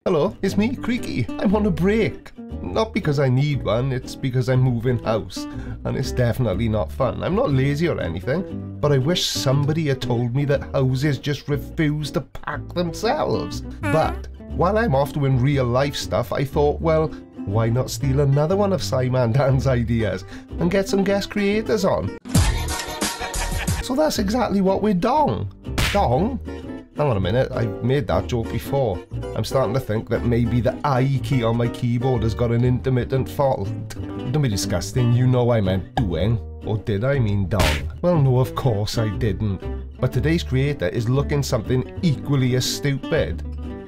Hello, it's me, Creaky. I'm on a break. Not because I need one, it's because I'm moving house, and it's definitely not fun. I'm not lazy or anything, but I wish somebody had told me that houses just refuse to pack themselves. But while I'm off doing real life stuff, I thought, well, why not steal another one of Simon Dan's ideas and get some guest creators on? So that's exactly what we're doing. Dong? Hang on a minute, I've made that joke before. I'm starting to think that maybe the I key on my keyboard has got an intermittent fault. Don't be disgusting, you know I meant doing. Or did I mean dong? Well no, of course I didn't. But today's creator is looking something equally as stupid.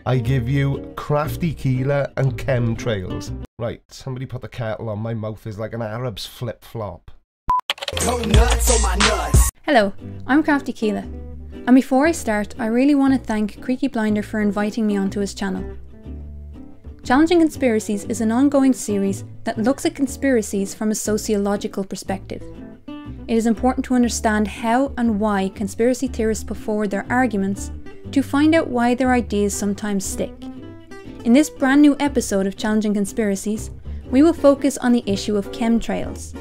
I give you Crafty Keeler and Chemtrails. Right, somebody put the kettle on, my mouth is like an Arab's flip-flop. Go nuts on my nuts. Hello, I'm Crafty Keeler. And before I start, I really want to thank Creaky Blinder for inviting me onto his channel. Challenging Conspiracies is an ongoing series that looks at conspiracies from a sociological perspective. It is important to understand how and why conspiracy theorists put forward their arguments to find out why their ideas sometimes stick. In this brand new episode of Challenging Conspiracies, we will focus on the issue of chemtrails,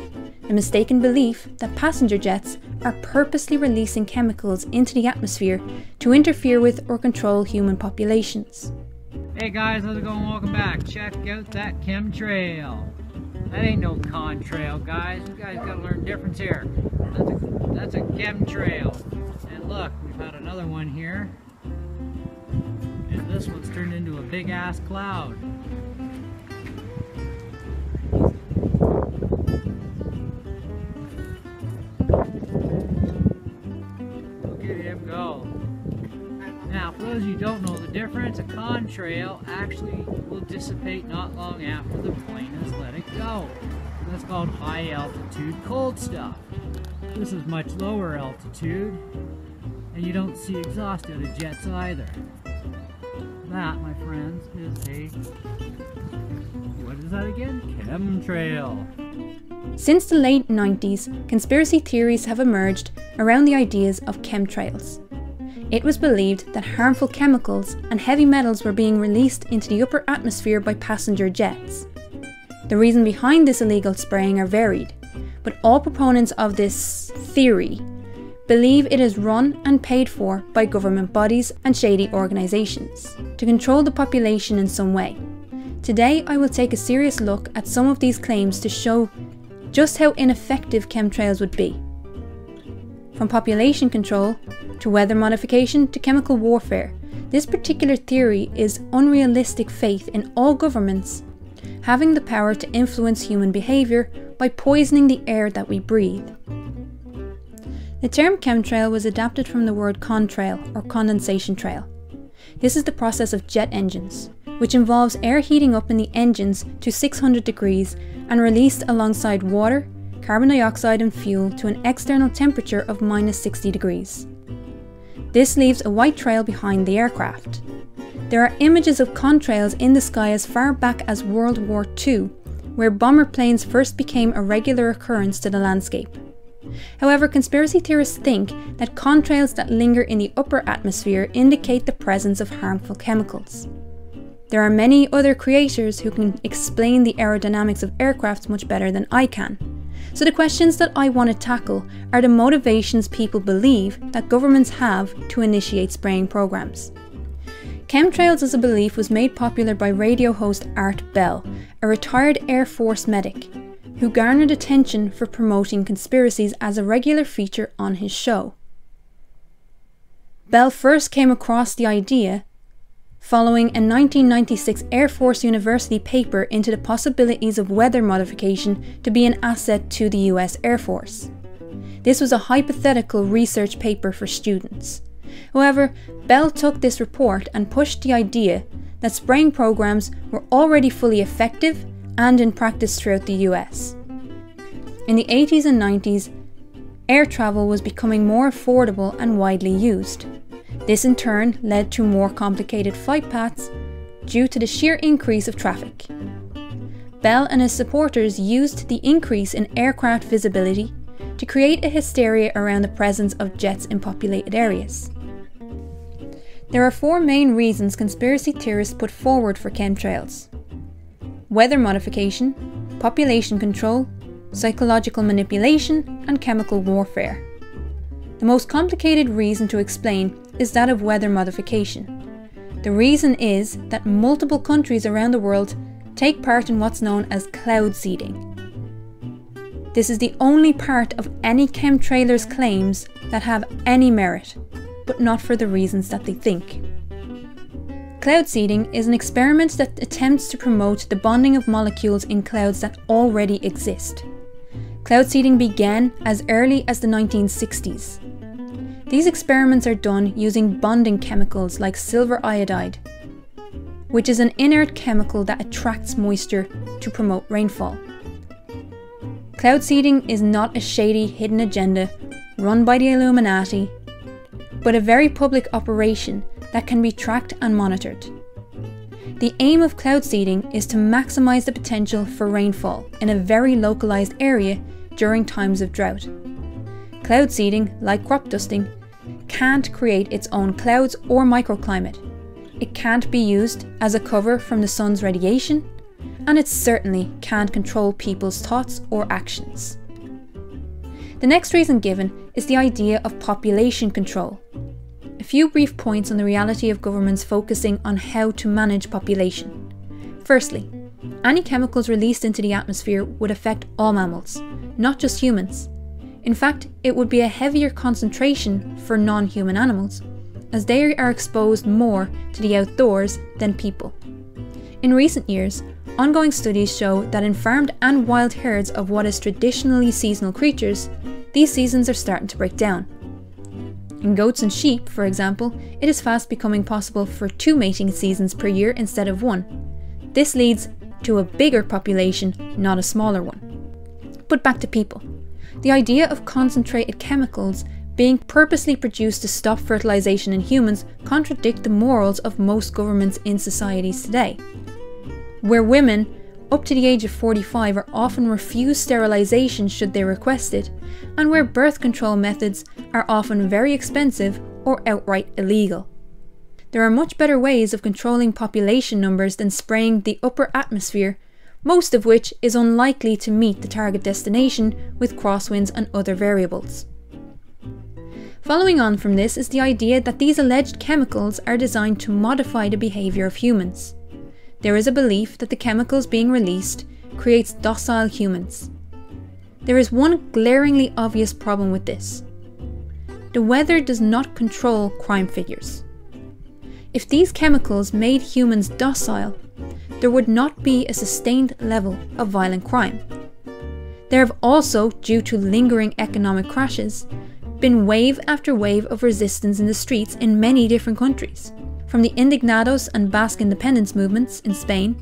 the mistaken belief that passenger jets are purposely releasing chemicals into the atmosphere to interfere with or control human populations. Hey guys, how's it going? Welcome back. Check out that chemtrail. That ain't no contrail, guys. You guys gotta learn the difference here. That's a chemtrail. And look, we've had another one here. And this one's turned into a big ass cloud. Go. Now, for those of you who don't know the difference, a contrail actually will dissipate not long after the plane has let it go. That's called high altitude cold stuff. This is much lower altitude, and you don't see exhaust out of jets either. That, my friends, is a, what is that again? Chemtrail. Since the late 90s, conspiracy theories have emerged around the ideas of chemtrails. It was believed that harmful chemicals and heavy metals were being released into the upper atmosphere by passenger jets. The reason behind this illegal spraying are varied, but all proponents of this theory believe it is run and paid for by government bodies and shady organisations to control the population in some way. Today I will take a serious look at some of these claims to show just how ineffective chemtrails would be. From population control, to weather modification, to chemical warfare, this particular theory is unrealistic faith in all governments having the power to influence human behaviour by poisoning the air that we breathe. The term chemtrail was adapted from the word contrail or condensation trail. This is the process of jet engines, which involves air heating up in the engines to 600 degrees and released alongside water, carbon dioxide and fuel to an external temperature of -60 degrees. This leaves a white trail behind the aircraft. There are images of contrails in the sky as far back as World War II, where bomber planes first became a regular occurrence to the landscape. However, conspiracy theorists think that contrails that linger in the upper atmosphere indicate the presence of harmful chemicals. There are many other creators who can explain the aerodynamics of aircraft much better than I can. So the questions that I want to tackle are the motivations people believe that governments have to initiate spraying programs. Chemtrails as a belief was made popular by radio host Art Bell, a retired Air Force medic, who garnered attention for promoting conspiracies as a regular feature on his show. Bell first came across the idea following a 1996 Air Force University paper into the possibilities of weather modification to be an asset to the US Air Force. This was a hypothetical research paper for students. However, Bell took this report and pushed the idea that spraying programs were already fully effective and in practice throughout the US. In the 80s and 90s, air travel was becoming more affordable and widely used. This in turn led to more complicated flight paths due to the sheer increase of traffic. Bell and his supporters used the increase in aircraft visibility to create a hysteria around the presence of jets in populated areas. There are four main reasons conspiracy theorists put forward for chemtrails: weather modification, population control, psychological manipulation, and chemical warfare. The most complicated reason to explain is that of weather modification. The reason is that multiple countries around the world take part in what's known as cloud seeding. This is the only part of any chemtrailers' claims that have any merit, but not for the reasons that they think. Cloud seeding is an experiment that attempts to promote the bonding of molecules in clouds that already exist. Cloud seeding began as early as the 1960s. These experiments are done using bonding chemicals like silver iodide, which is an inert chemical that attracts moisture to promote rainfall. Cloud seeding is not a shady, hidden agenda run by the Illuminati, but a very public operation that can be tracked and monitored. The aim of cloud seeding is to maximize the potential for rainfall in a very localized area during times of drought. Cloud seeding, like crop dusting, can't create its own clouds or microclimate. It can't be used as a cover from the sun's radiation, and it certainly can't control people's thoughts or actions. The next reason given is the idea of population control. A few brief points on the reality of governments focusing on how to manage population. Firstly, any chemicals released into the atmosphere would affect all mammals, not just humans. In fact, it would be a heavier concentration for non-human animals, as they are exposed more to the outdoors than people. In recent years, ongoing studies show that in farmed and wild herds of what is traditionally seasonal creatures, these seasons are starting to break down. In goats and sheep, for example, it is fast becoming possible for 2 mating seasons per year instead of 1. This leads to a bigger population, not a smaller one. But back to people. The idea of concentrated chemicals being purposely produced to stop fertilization in humans contradict the morals of most governments in societies today, where women up to the age of 45 are often refused sterilization should they request it, and where birth control methods are often very expensive or outright illegal. There are much better ways of controlling population numbers than spraying the upper atmosphere, most of which is unlikely to meet the target destination with crosswinds and other variables. Following on from this is the idea that these alleged chemicals are designed to modify the behaviour of humans. There is a belief that the chemicals being released creates docile humans. There is one glaringly obvious problem with this. The weather does not control crime figures. If these chemicals made humans docile, there would not be a sustained level of violent crime. There have also, due to lingering economic crashes, been wave after wave of resistance in the streets in many different countries, from the Indignados and Basque independence movements in Spain,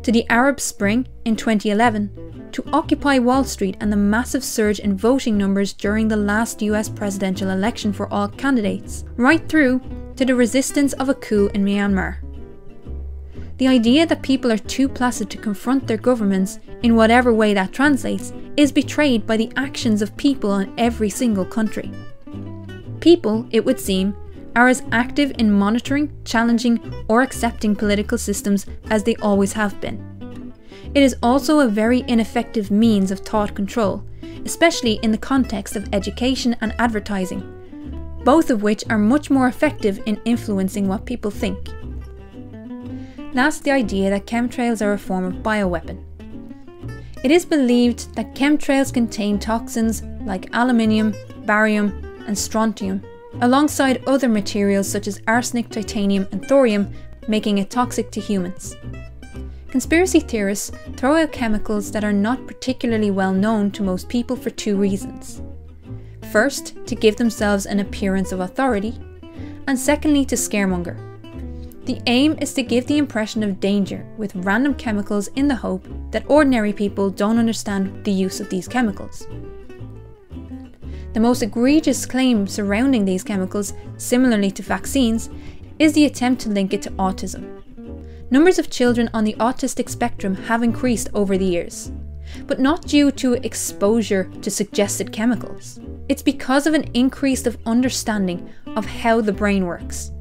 to the Arab Spring in 2011, to Occupy Wall Street and the massive surge in voting numbers during the last US presidential election for all candidates, right through to the resistance of a coup in Myanmar. The idea that people are too placid to confront their governments, in whatever way that translates, is betrayed by the actions of people in every single country. People, it would seem, are as active in monitoring, challenging, or accepting political systems as they always have been. It is also a very ineffective means of thought control, especially in the context of education and advertising, both of which are much more effective in influencing what people think. Last, the idea that chemtrails are a form of bioweapon. It is believed that chemtrails contain toxins like aluminium, barium, and strontium, alongside other materials such as arsenic, titanium, and thorium, making it toxic to humans. Conspiracy theorists throw out chemicals that are not particularly well known to most people for 2 reasons. First, to give themselves an appearance of authority, and secondly, to scaremonger. The aim is to give the impression of danger with random chemicals in the hope that ordinary people don't understand the use of these chemicals. The most egregious claim surrounding these chemicals, similarly to vaccines, is the attempt to link it to autism. Numbers of children on the autistic spectrum have increased over the years, but not due to exposure to suggested chemicals. It's because of an increase of understanding of how the brain works.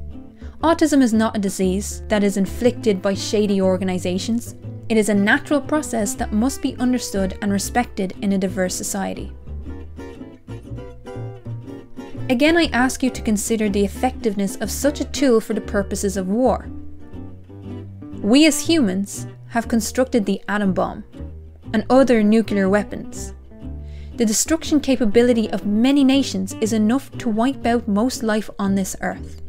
Autism is not a disease that is inflicted by shady organisations. It is a natural process that must be understood and respected in a diverse society. Again, I ask you to consider the effectiveness of such a tool for the purposes of war. We as humans have constructed the atom bomb and other nuclear weapons. The destruction capability of many nations is enough to wipe out most life on this earth.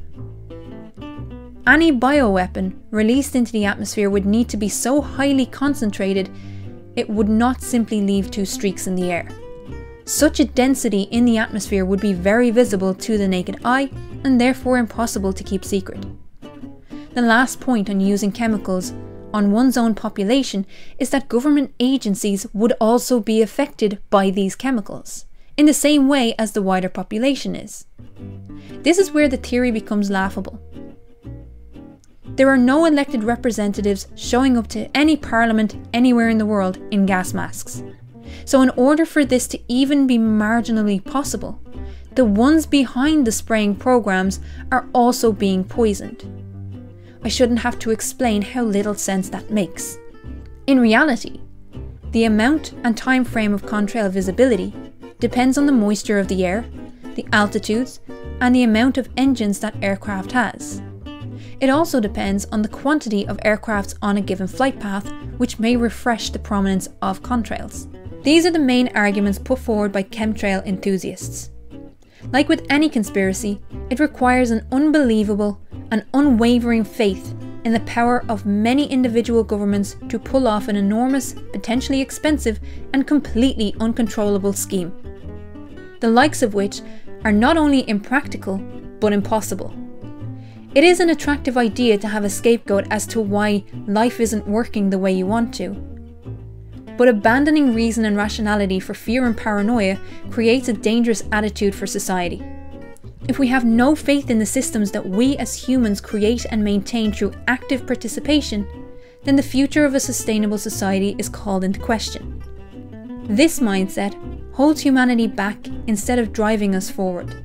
Any bioweapon released into the atmosphere would need to be so highly concentrated it would not simply leave 2 streaks in the air. Such a density in the atmosphere would be very visible to the naked eye and therefore impossible to keep secret. The last point on using chemicals on one's own population is that government agencies would also be affected by these chemicals, in the same way as the wider population is. This is where the theory becomes laughable. There are no elected representatives showing up to any parliament anywhere in the world in gas masks. So in order for this to even be marginally possible, the ones behind the spraying programs are also being poisoned. I shouldn't have to explain how little sense that makes. In reality, the amount and time frame of contrail visibility depends on the moisture of the air, the altitudes, and the amount of engines that aircraft has. It also depends on the quantity of aircrafts on a given flight path, which may refresh the prominence of contrails. These are the main arguments put forward by chemtrail enthusiasts. Like with any conspiracy, it requires an unbelievable and unwavering faith in the power of many individual governments to pull off an enormous, potentially expensive, and completely uncontrollable scheme. The likes of which are not only impractical, but impossible. It is an attractive idea to have a scapegoat as to why life isn't working the way you want to. But abandoning reason and rationality for fear and paranoia creates a dangerous attitude for society. If we have no faith in the systems that we as humans create and maintain through active participation, then the future of a sustainable society is called into question. This mindset holds humanity back instead of driving us forward.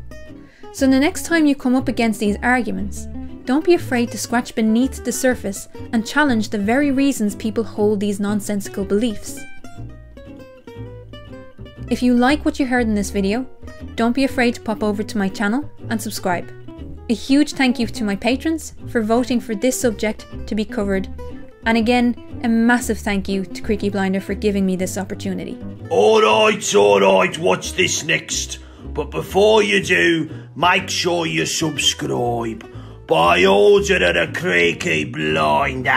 So the next time you come up against these arguments, don't be afraid to scratch beneath the surface and challenge the very reasons people hold these nonsensical beliefs. If you like what you heard in this video, don't be afraid to pop over to my channel and subscribe. A huge thank you to my patrons for voting for this subject to be covered, and again, a massive thank you to Creaky Blinder for giving me this opportunity. Alright, watch this next. But before you do, make sure you subscribe. By order of the Creaky Blinder.